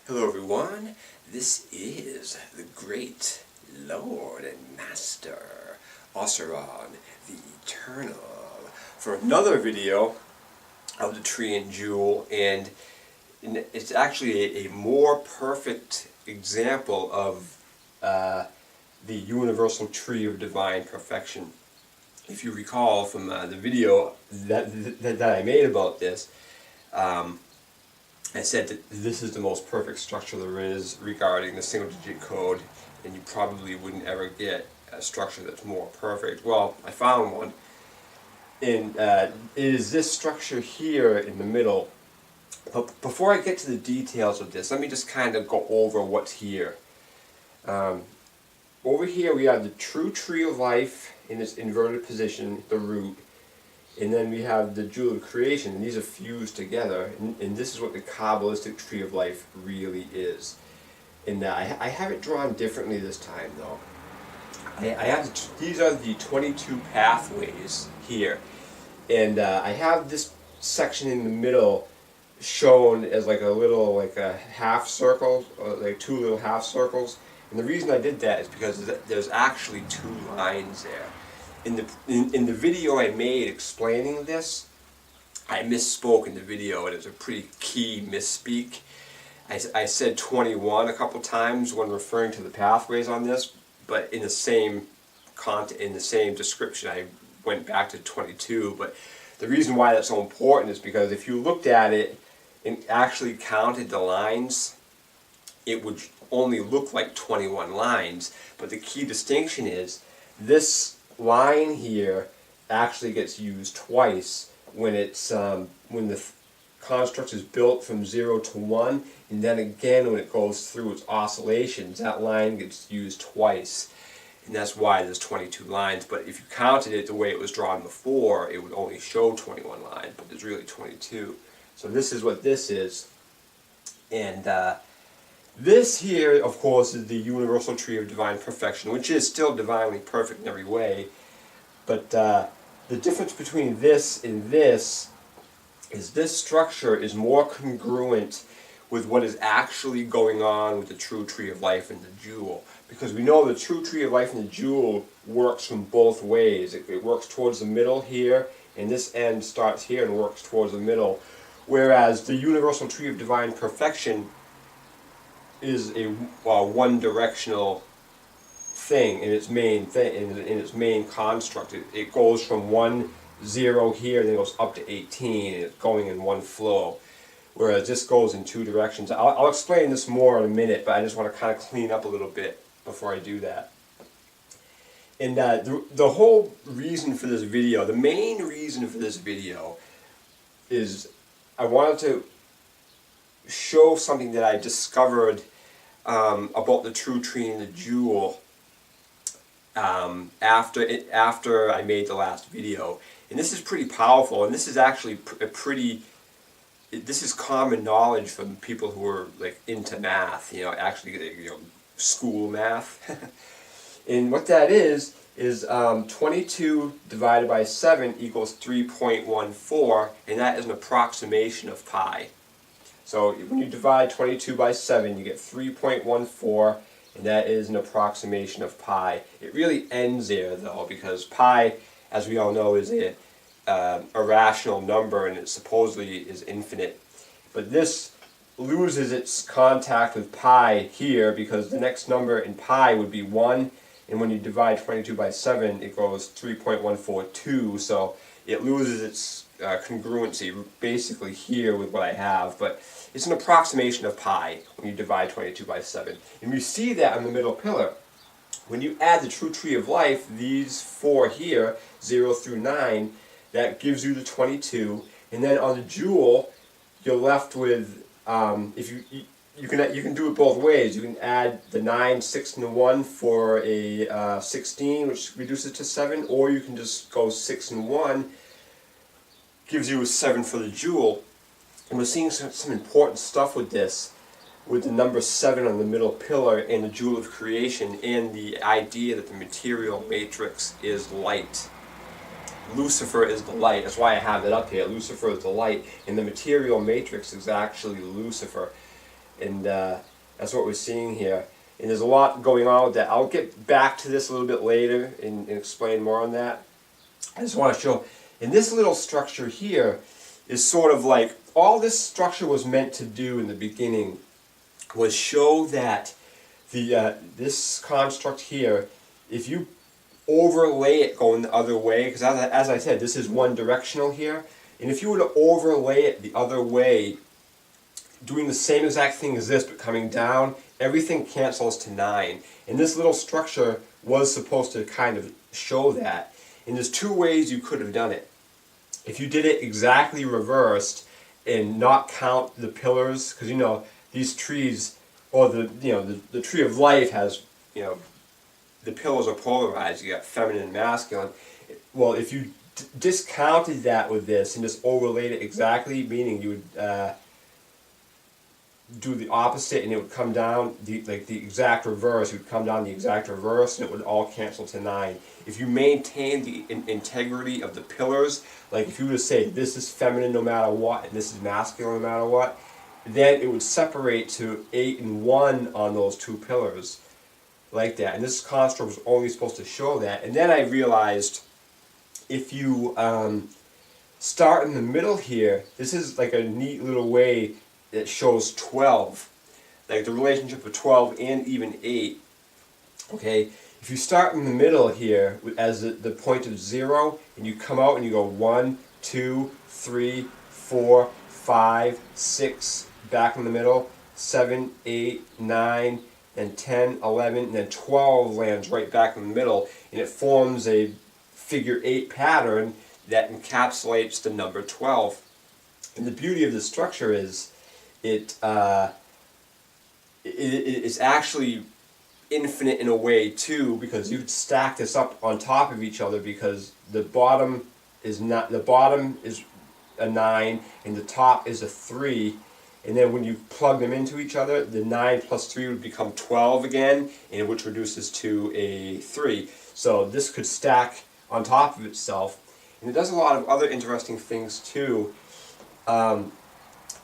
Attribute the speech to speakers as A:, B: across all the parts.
A: Hello everyone, this is the great Lord and Master, Osiron, the Eternal, for another video of the tree and jewel, and it's actually a more perfect example of the universal tree of divine perfection. If you recall from the video that I made about this, I said that this is the most perfect structure there is regarding the single digit code, and you probably wouldn't ever get a structure that's more perfect. Well, I found one, and it is this structure here in the middle. But before I get to the details of this, let me just kind of go over what's here. Over here we have the true tree of life in its inverted position, the root. And then we have the jewel of creation, and these are fused together, and this is what the Kabbalistic tree of life really is. And I have it drawn differently this time, though. These are the 22 pathways here, and I have this section in the middle shown as like a half circle, like two little half circles. And the reason I did that is because there's actually two lines there. In the video I made explaining this, I misspoke in the video, and it's a pretty key misspeak. I said 21 a couple times when referring to the pathways on this, but in the same description I went back to 22. But the reason why that's so important is because if you looked at it and actually counted the lines, it would only look like 21 lines. But the key distinction is this line here actually gets used twice when it's when the construct is built from 0 to 1, and then again when it goes through its oscillations, that line gets used twice, and that's why there's 22 lines. But if you counted it the way it was drawn before, it would only show 21 lines, but there's really 22. So this is what this is, and this here, of course, is the universal tree of divine perfection, which is still divinely perfect in every way. But the difference between this and this is this structure is more congruent with what is actually going on with the true tree of life and the jewel. Because we know the true tree of life and the jewel works from both ways. It works towards the middle here, and this end starts here and works towards the middle. Whereas the universal tree of divine perfection is a one-directional thing in its main in its main construct. It goes from 1, 0 here, and then it goes up to 18, and it's going in one flow. Whereas this goes in two directions. I'll explain this more in a minute, but I just want to kind of clean up a little bit before I do that. And the whole reason for this video, the main reason for this video, is I wanted to show something that I discovered about the true tree and the jewel after I made the last video. And this is pretty powerful, and this is actually this is common knowledge from people who are like into math, school math. And what that is 22 divided by 7 equals 3.14, and that is an approximation of pi. So when you divide 22 by 7, you get 3.14, and that is an approximation of pi. It really ends there, though, because pi, as we all know, is a rational number, and it supposedly is infinite. But this loses its contact with pi here, because the next number in pi would be 1, and when you divide 22 by 7, it goes 3.142, so it loses its congruency basically here with what I have, but it's an approximation of pi when you divide 22 by 7. And we see that on the middle pillar. When you add the true tree of life, these four here, 0 through 9, that gives you the 22. And then on the jewel, you're left with, you can do it both ways. You can add the 9, 6, and 1 for a 16, which reduces to 7, or you can just go 6 and 1, gives you a 7 for the jewel. And we're seeing some important stuff with this, with the number 7 on the middle pillar and the jewel of creation, and the idea that the material matrix is light. Lucifer is the light. That's why I have it up here. Lucifer is the light, and the material matrix is actually Lucifer. And that's what we're seeing here. And there's a lot going on with that. I'll get back to this a little bit later and explain more on that. I just want to show, in this little structure here is sort of like, all this structure was meant to do in the beginning was show that this construct here, if you overlay it going the other way, because as I said, this is one directional here, and if you were to overlay it the other way, doing the same exact thing as this but coming down, everything cancels to 9. And this little structure was supposed to kind of show that. And there's two ways you could have done it. If you did it exactly reversed and not count the pillars, because you know these trees, or the tree of life has, the pillars are polarized. You got feminine and masculine. Well, if you discounted that with this and just overlaid it exactly, meaning you would do the opposite and it would come down the exact reverse. It would come down the exact reverse and it would all cancel to 9. If you maintain the integrity of the pillars, like if you were to say this is feminine no matter what and this is masculine no matter what, then it would separate to 8 and 1 on those two pillars, like that. And this construct was only supposed to show that. And then I realized if you start in the middle here, this is like a neat little way that shows 12, like the relationship of 12 and even 8. Okay, if you start in the middle here as the point of 0, and you come out and you go 1, 2, 3, 4, 5, 6, back in the middle, 7, 8, 9, and 10, 11, and then 12 lands right back in the middle, and it forms a figure 8 pattern that encapsulates the number 12. And the beauty of this structure is it's actually infinite in a way too, because you could stack this up on top of each other, because the bottom is a 9 and the top is a 3, and then when you plug them into each other, the 9 plus 3 would become 12 again, and which reduces to a 3. So this could stack on top of itself, and it does a lot of other interesting things too.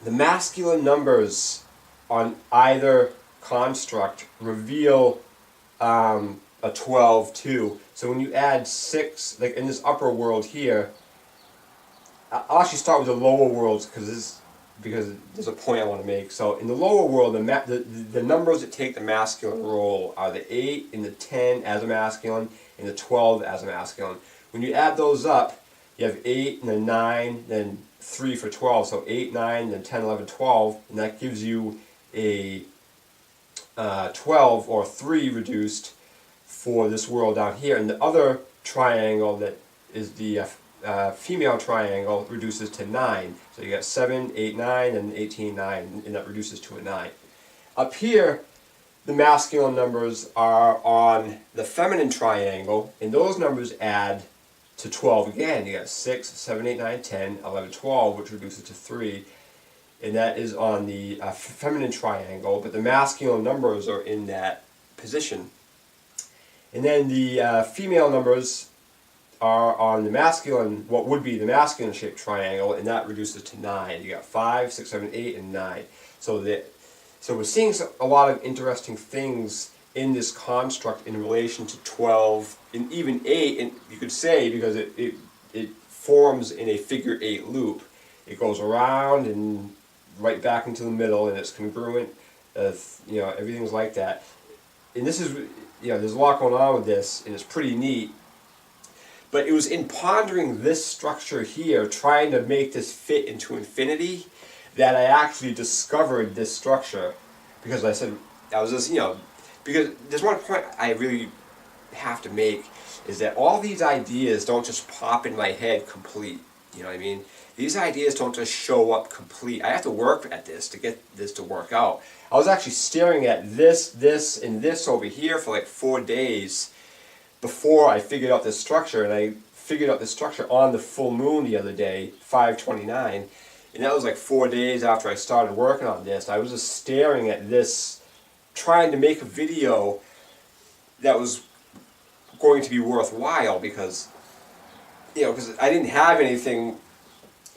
A: The masculine numbers on either construct reveal a 12 too. So when you add 6, like in this upper world here, I'll actually start with the lower worlds because there's a point I want to make. So in the lower world, the numbers that take the masculine role are the 8 and the 10 as a masculine and the 12 as a masculine. When you add those up, you have 8 and then 9, then 3 for 12, so 8, 9, then 10, 11, 12, and that gives you a 12 or 3 reduced for this world down here. And the other triangle that is the female triangle reduces to 9. So you got 7, 8, 9, and 18, 9, and that reduces to a 9. Up here, the masculine numbers are on the feminine triangle, and those numbers add to 12 again. You got 6, 7, 8, 9, 10, 11, 12, which reduces to 3. And that is on the feminine triangle, but the masculine numbers are in that position. And then the female numbers are on the masculine, what would be the masculine shaped triangle, and that reduces to 9. You got 5, 6, 7, 8, and 9. So we're seeing a lot of interesting things in this construct in relation to 12 and even 8, and you could say because it forms in a figure 8 loop. It goes around and right back into the middle, and it's congruent. Everything's like that. And this is, there's a lot going on with this, and it's pretty neat. But it was in pondering this structure here, trying to make this fit into infinity, that I actually discovered this structure. Because I said, because there's one point I really have to make, is that all these ideas don't just pop in my head complete. You know what I mean? These ideas don't just show up complete. I have to work at this to get this to work out. I was actually staring at this, and this over here for like 4 days before I figured out this structure, and I figured out this structure on the full moon the other day, 5/29, and that was like 4 days after I started working on this. I was just staring at this, trying to make a video that was going to be worthwhile, because I didn't have anything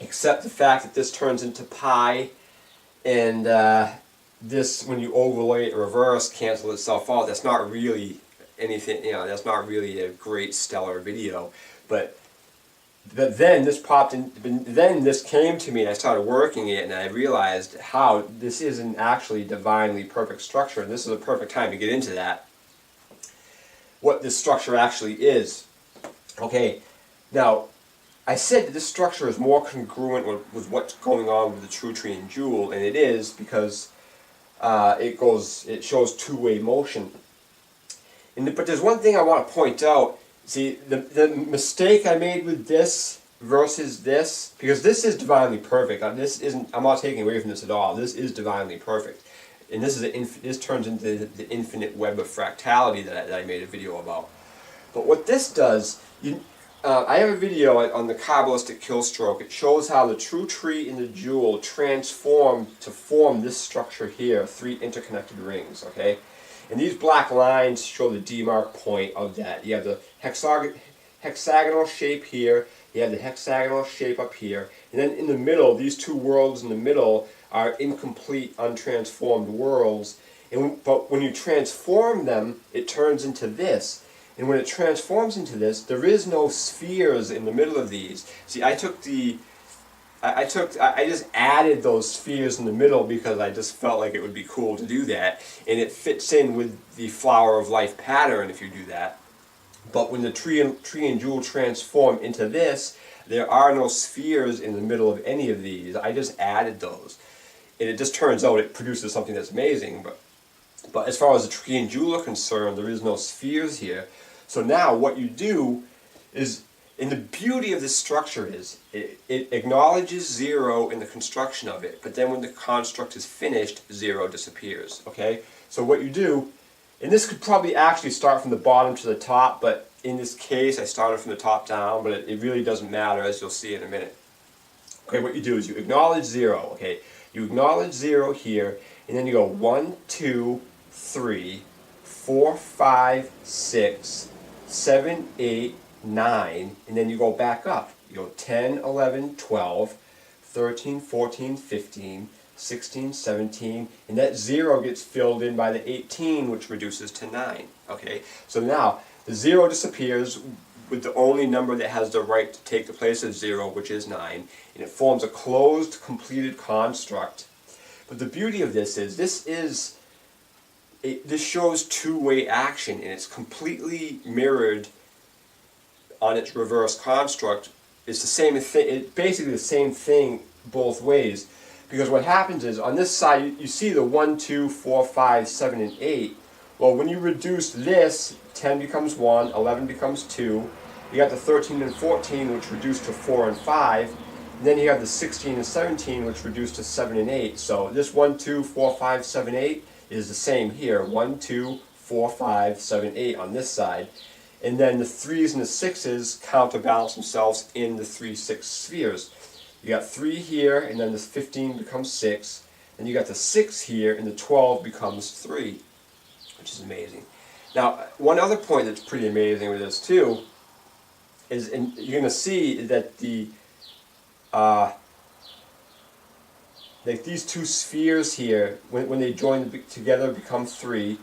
A: except the fact that this turns into pi, and this, when you overlay it reverse, cancel itself out. That's not really anything, that's not really a great stellar video. But then this popped in, then this came to me and I started working it and I realized how this isn't actually divinely perfect structure, and this is a perfect time to get into that. What this structure actually is. Okay, now I said that this structure is more congruent with what's going on with the true tree and jewel, and it is because it shows two-way motion. But there's one thing I want to point out. See, the mistake I made with this versus this, because this is divinely perfect. I'm not taking away from this at all. This is divinely perfect, and this turns into the infinite web of fractality that I made a video about. But what this does, I have a video on the Kabbalistic kill stroke. It shows how the true tree and the jewel transform to form this structure here, 3 interconnected rings. Okay. And these black lines show the demarc point of that. You have the hexagonal shape here, you have the hexagonal shape up here, and then in the middle, these two worlds in the middle are incomplete, untransformed worlds. But when you transform them, it turns into this. And when it transforms into this, there is no spheres in the middle of these. See, I just added those spheres in the middle because I just felt like it would be cool to do that, and it fits in with the flower of life pattern if you do that. But when the tree and jewel transform into this, there are no spheres in the middle of any of these. I just added those, and it just turns out it produces something that's amazing. But as far as the tree and jewel are concerned, there is no spheres here. So now what you do is, and the beauty of this structure is, it acknowledges 0 in the construction of it, but then when the construct is finished, 0 disappears. Okay? So what you do, and this could probably actually start from the bottom to the top, but in this case I started from the top down, but it really doesn't matter, as you'll see in a minute. Okay, what you do is you acknowledge 0. Okay? You acknowledge 0 here, and then you go 1, 2, 3, 4, 5, 6, 7, 8, 9, and then you go back up. You go 10, 11, 12, 13, 14, 15, 16, 17, and that 0 gets filled in by the 18, which reduces to 9. Okay, so now the 0 disappears with the only number that has the right to take the place of 0, which is 9, and it forms a closed, completed construct. But the beauty of this is, this shows two-way action, and it's completely mirrored on its reverse construct. It's the same thing. It's basically the same thing both ways, because what happens is on this side you see the 1, 2, 4, 5, 7, and 8. Well, when you reduce this, 10 becomes 1, 11 becomes 2. You got the 13 and 14, which reduce to 4 and 5. And then you have the 16 and 17, which reduce to 7 and 8. So this 1, 2, 4, 5, 7, 8 is the same here. 1, 2, 4, 5, 7, 8 on this side. And then the 3s and the 6s counterbalance themselves in the 3, 6 spheres. You got 3 here, and then the 15 becomes 6. And you got the 6 here, and the 12 becomes 3, which is amazing. Now, one other point that's pretty amazing with this too is, and you're going to see that like these two spheres here, when they join together, become 3.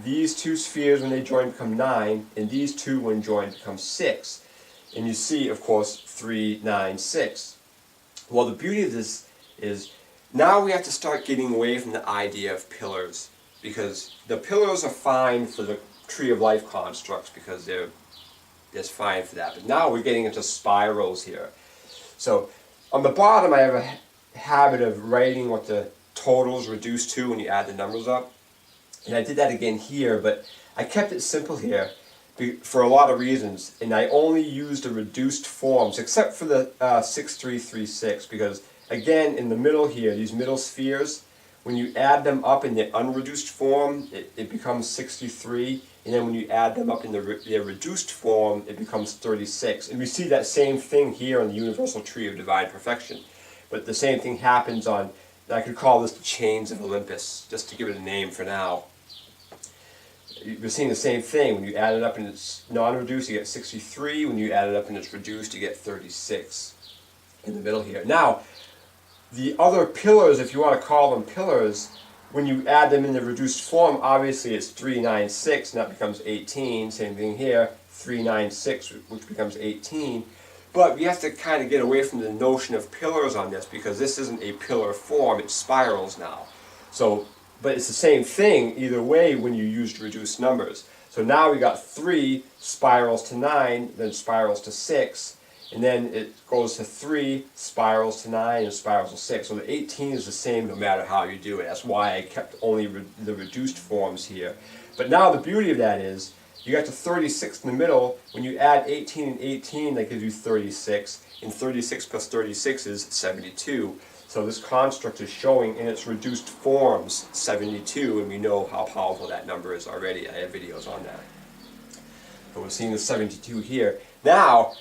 A: These two spheres, when they join, become 9, and these two, when joined, become 6. And you see, of course, 3, 9, 6. Well, the beauty of this is now we have to start getting away from the idea of pillars, because the pillars are fine for the tree of life constructs because they're fine for that. But now we're getting into spirals here. So on the bottom, I have a habit of writing what the totals reduce to when you add the numbers up. And I did that again here, but I kept it simple here for a lot of reasons. And I only used the reduced forms, except for the 6336, because again, in the middle here, these middle spheres, when you add them up in the unreduced form, it becomes 63. And then when you add them up in the reduced form, it becomes 36. And we see that same thing here on the universal tree of divine perfection. But the same thing happens on, I could call this the Chains of Olympus, just to give it a name for now. You're seeing the same thing. When you add it up and it's non-reduced, you get 63. When you add it up and it's reduced, you get 36 in the middle here. Now, the other pillars, if you want to call them pillars, when you add them in the reduced form, obviously it's 396, and that becomes 18. Same thing here, 396, which becomes 18. But we have to kind of get away from the notion of pillars on this, because this isn't a pillar form, it's spirals now. So, but it's the same thing either way when you use reduced numbers. So now we got 3 spirals to 9, then spirals to 6, and then it goes to 3 spirals to 9 and spirals to 6. So the 18 is the same no matter how you do it. That's why I kept only the reduced forms here. But now the beauty of that is, you got to 36 in the middle. When you add 18 and 18, that gives you 36. And 36 plus 36 is 72. So this construct is showing in its reduced forms 72, and we know how powerful that number is already. I have videos on that. So we're seeing the 72 here. Now,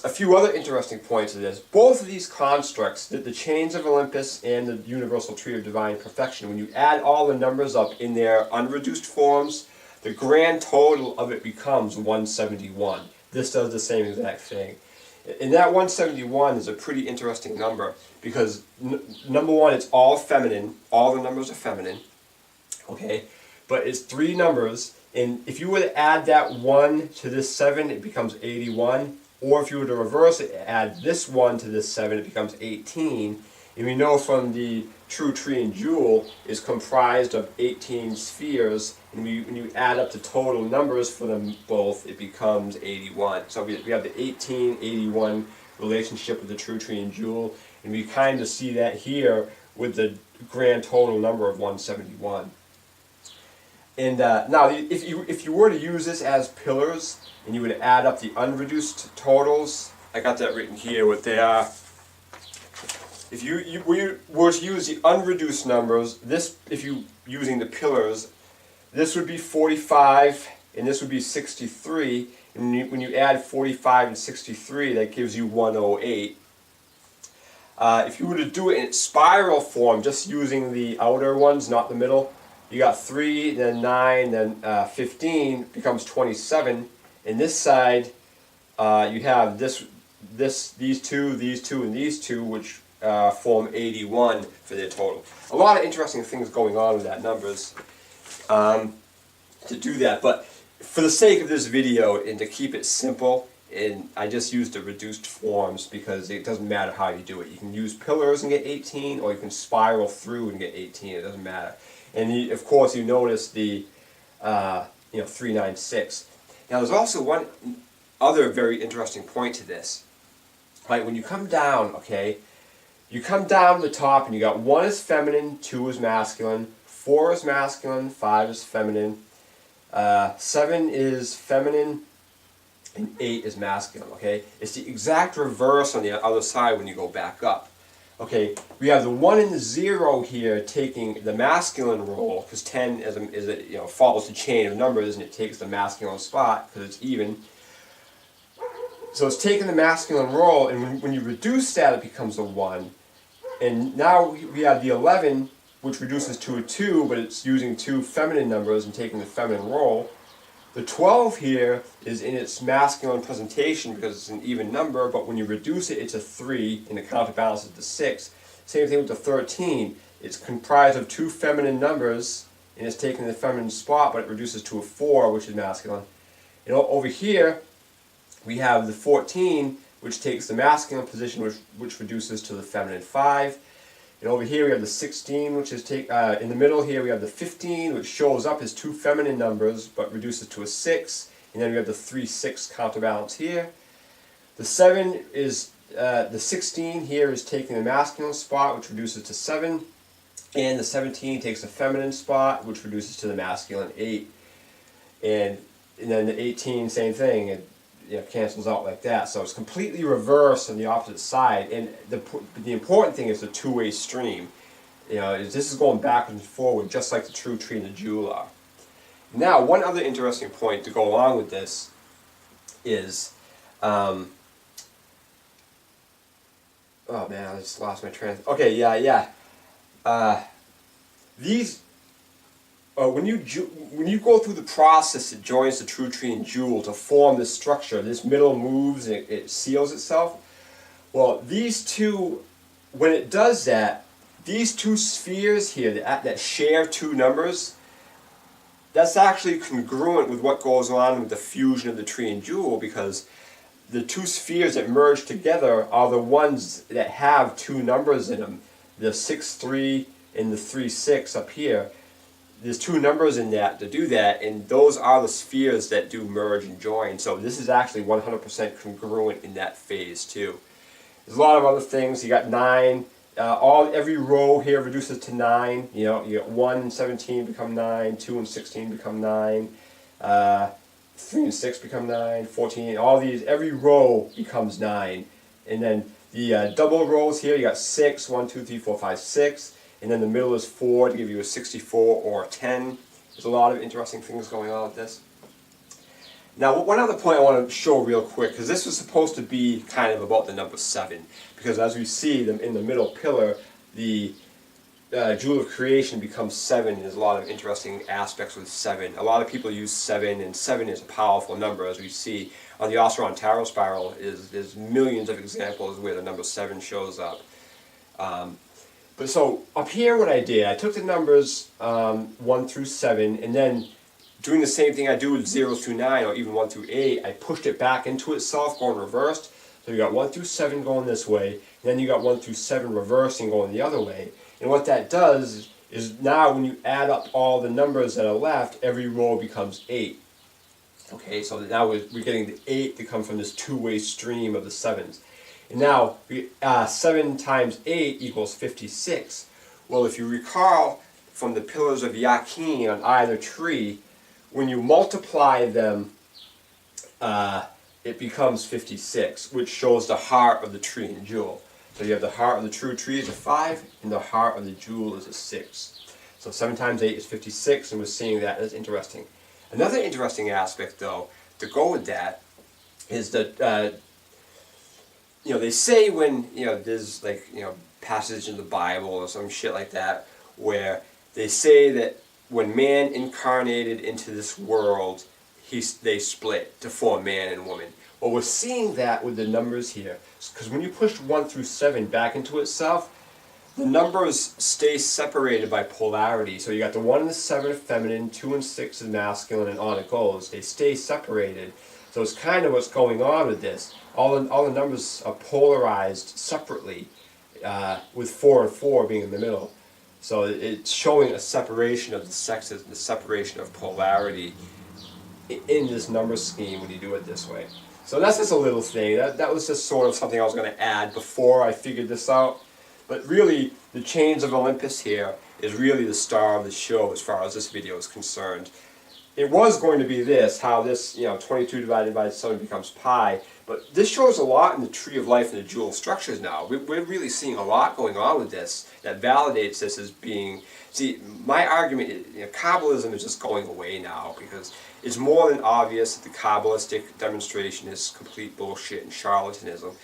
A: a few other interesting points of this. Both of these constructs, the Chains of Olympus and the Universal Tree of Divine Perfection, when you add all the numbers up in their unreduced forms, the grand total of it becomes 171. This does the same exact thing. And that 171 is a pretty interesting number because, number one, it's all feminine. All the numbers are feminine. Okay? But it's 3 numbers. And if you were to add that 1 to this 7, it becomes 81. Or if you were to reverse it, add this 1 to this 7, it becomes 18. And we know from the true tree and jewel is comprised of 18 spheres, and when you add up the total numbers for them both, it becomes 81. So we have the 18-81 relationship with the true tree and jewel, and we kind of see that here with the grand total number of 171. And now, if you were to use this as pillars, and you would add up the unreduced totals, I got that written here, what they are. If you were to use the unreduced numbers, this, if you using the pillars, this would be 45, and this would be 63. And when you add 45 and 63, that gives you 108. If you were to do it in spiral form, just using the outer ones, not the middle, you got 3, then 9, then 15 becomes 27. And this side, you have these two, and these two, which form 81 for their total. A lot of interesting things going on with that numbers to do that, but for the sake of this video and to keep it simple, and I just used the reduced forms because it doesn't matter how you do it. You can use pillars and get 18, or you can spiral through and get 18. It doesn't matter. And of course, you notice the 396. Now, there's also one other very interesting point to this. Right, when you come down, okay. You come down the top and you got 1 is feminine, 2 is masculine, 4 is masculine, 5 is feminine, 7 is feminine, and 8 is masculine, okay? It's the exact reverse on the other side when you go back up. Okay, we have the 1 and the 0 here taking the masculine role, because 10 follows the chain of numbers and it takes the masculine spot because it's even. So it's taking the masculine role, and when you reduce that, it becomes a 1. And now we have the 11, which reduces to a 2, but it's using 2 feminine numbers and taking the feminine role. The 12 here is in its masculine presentation because it's an even number, but when you reduce it, it's a 3, and it counterbalances to 6. Same thing with the 13. It's comprised of 2 feminine numbers, and it's taking the feminine spot, but it reduces to a 4, which is masculine. And over here, we have the 14, which takes the masculine position, which reduces to the feminine 5. And over here we have the 16, which is in the middle here we have the 15, which shows up as 2 feminine numbers, but reduces to a 6. And then we have the 3, 6 counterbalance here. The 7 is, the 16 here is taking the masculine spot, which reduces to 7. And the 17 takes the feminine spot, which reduces to the masculine 8. And then the 18, same thing. It cancels out like that. So it's completely reversed on the opposite side. And the important thing is the two-way stream. This is going backwards and forward, just like the true tree and the jewel are. Now, one other interesting point to go along with this is, oh man, I just lost my train. Okay, yeah. When you go through the process that joins the true tree and jewel to form this structure, this middle moves and it seals itself. Well, these two when it does that, these two spheres here that share two numbers, that's actually congruent with what goes on with the fusion of the tree and jewel, because the two spheres that merge together are the ones that have two numbers in them, the 6-3 and the 3-6 up here. There's two numbers in that to do that, and those are the spheres that do merge and join. So this is actually 100% congruent in that phase too. There's a lot of other things. You got 9. Every row here reduces to 9. You know, you got 1 and 17 become 9, 2 and 16 become 9, 3 and 6 become 9, 14. All these, every row becomes 9, and then the double rows here, you got 6, 1, 2, 3, 4, 5, 6. And then the middle is 4 to give you a 64 or a 10. There's a lot of interesting things going on with this. Now, one other point I want to show real quick, because this was supposed to be kind of about the number 7. Because as we see them in the middle pillar, the jewel of creation becomes 7. There's a lot of interesting aspects with 7. A lot of people use 7, and 7 is a powerful number, as we see on the Osiron Tarot Spiral. There's millions of examples where the number 7 shows up. But so up here what I did, I took the numbers 1 through 7, and then doing the same thing I do with 0 through 9 or even 1 through 8, I pushed it back into itself going reversed. So you got 1 through 7 going this way, and then you got 1 through 7 reversing going the other way. And what that does is now when you add up all the numbers that are left, every row becomes 8. Okay, so now we're getting the 8 to come from this two-way stream of the 7s. And now, 7 times 8 equals 56. Well, if you recall from the pillars of Yakin on either tree, when you multiply them, it becomes 56, which shows the heart of the tree and jewel. So you have the heart of the true tree is a 5, and the heart of the jewel is a 6. So 7 times 8 is 56, and we're seeing that. That's interesting. Another interesting aspect, though, to go with that, is that they say when there's like passage in the Bible or some shit like that where they say that when man incarnated into this world, they split to form man and woman. Well, we're seeing that with the numbers here, because when you push 1 through 7 back into itself, the numbers stay separated by polarity. So you got the 1 and the 7 are feminine, 2 and 6 is masculine, and on it goes. They stay separated. So it's kind of what's going on with this. All the numbers are polarized separately, with 4 and 4 being in the middle. So it's showing a separation of the sexes and the separation of polarity in this number scheme when you do it this way. So that's just a little thing. That was just sort of something I was going to add before I figured this out. But really, the Chains of Olympus here is really the star of the show as far as this video is concerned. It was going to be this, how this, 22 divided by 7 becomes pi, but this shows a lot in the tree of life and the jewel structures now. We're really seeing a lot going on with this that validates this as being, see, my argument is, Kabbalism is just going away now because it's more than obvious that the Kabbalistic demonstration is complete bullshit and charlatanism,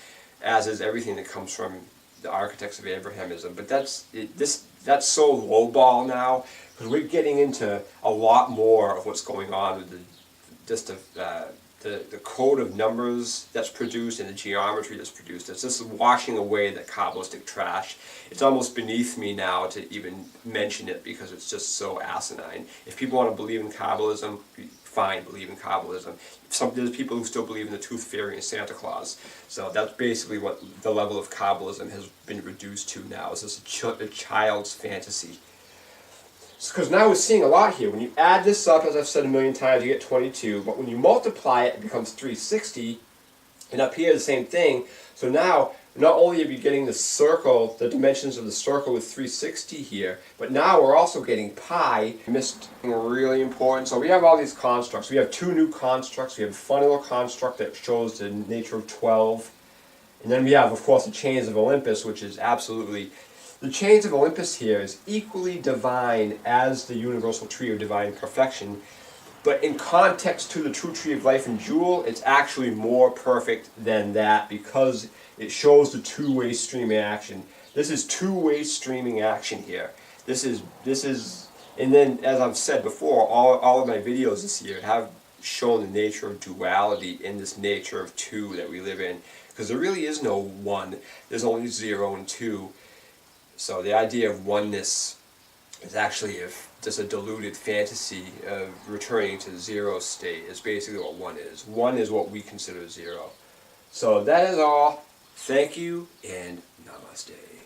A: as is everything that comes from the architects of Abrahamism. But that's so lowball now, because we're getting into a lot more of what's going on with the code of numbers that's produced and the geometry that's produced. It's just washing away the Kabbalistic trash. It's almost beneath me now to even mention it because it's just so asinine. If people want to believe in Kabbalism, fine, believe in Kabbalism. There's people who still believe in the Tooth Fairy and Santa Claus. So that's basically what the level of Kabbalism has been reduced to now. It's just a child's fantasy. Because now we're seeing a lot here. When you add this up, as I've said a million times, you get 22. But when you multiply it, it becomes 360. And up here, the same thing. So now, not only are you getting the circle, the dimensions of the circle with 360 here, but now we're also getting pi. I missed something really important. So we have all these constructs. We have 2 new constructs. We have a fundamental construct that shows the nature of 12. And then we have, of course, the Chains of Olympus, which is absolutely... The Chains of Olympus here is equally divine as the universal tree of divine perfection, but in context to the true tree of life and jewel, it's actually more perfect than that because it shows the two-way streaming action. This is two-way streaming action here. This is, and then as I've said before, all of my videos this year have shown the nature of duality in this nature of 2 that we live in, because there really is no 1. There's only 0 and 2. So the idea of oneness is actually just a diluted fantasy of returning to zero state is basically what one is. One is what we consider zero. So that is all. Thank you and namaste.